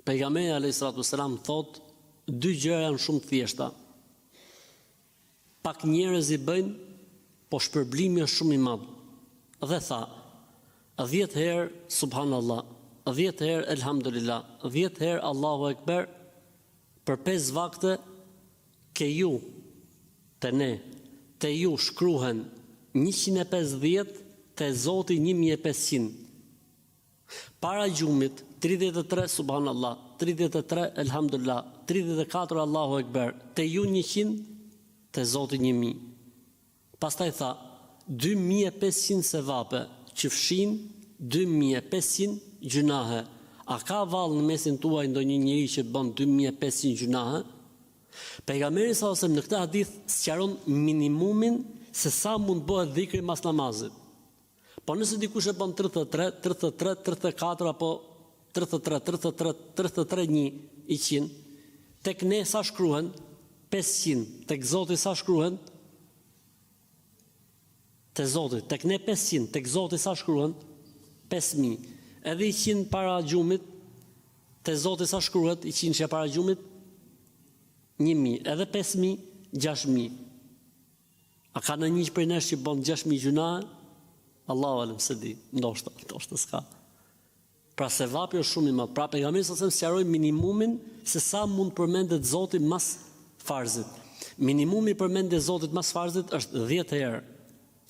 Pejgamberi alayhis salatu wassalam thot, dy gjëra janë shumë të thjeshta. Pak njerëz i bëjnë, po shpërblimi është shumë i madh. Dhe tha, 10 herë subhanallah, 10 herë elhamdulillah, 10 herë Allahu Ekber, për 5 vakte ke ju, te ne, te ju shkruhen 150, te Zoti 1500. Para gjumit 33 subhanallah, 33 elhamdulillah, 34 Allahu Ekber, te ju 100, te Zoti 1000. Pastaj tha, 2500 sevape që fshin 2500 gjunahe. A ka vallë në mesin tuaj ndonjë njeri që bën 2500 gjunahe? Pejgamberi sallallahu alajhi wasallam në këtë hadith sqaron minimumin se sa mund bëhet dhikri mas namazit. Po nëse dikush e bën 33, 33, 34 apo 33, 33, 33, 100, tek ne sa shkruhen? 500, tek Zoti sa shkruhen? Te Zoti, tek ne 500, tek Zoti sa shkruhen? 5000. Edhe 100 para gjumit, te Zoti sa shkruhet? 100 që para gjumit? 1000, edhe 5000, 6000. A ka në një prej nesh që bën 6000 gjunahe? Allahu alem se di, ndoshta s'ka. Pra se vapi është shumë i madh. Pra pejgamberi sa sqaroi minimumin se sa mund përmendet Zoti mas farzit. Minimumi përmendje Zotit mas farzit është 10 herë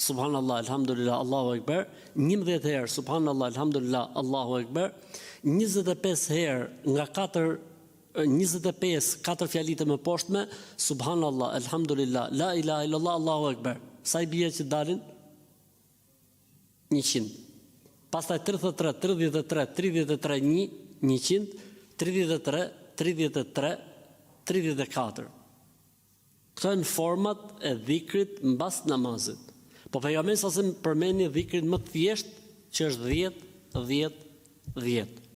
subhanallah, alhamdulillah, Allahu Ekber, 11 herë subhanallah, alhamdulillah, Allahu Ekber, 25 herë nga 4 fjalit e më poshtme, subhanallah, alhamdulillah, la ilaha illallah, Allahu Ekber. Sa i bie që dalin? 100. Pastaj 33, 33, 33, 100, 33, 33, 34. Këto janë format e dhikrit mbas namazit. Po pejgamberi sa përmeni dhikrin më të thjesht që është 10, 10, 10.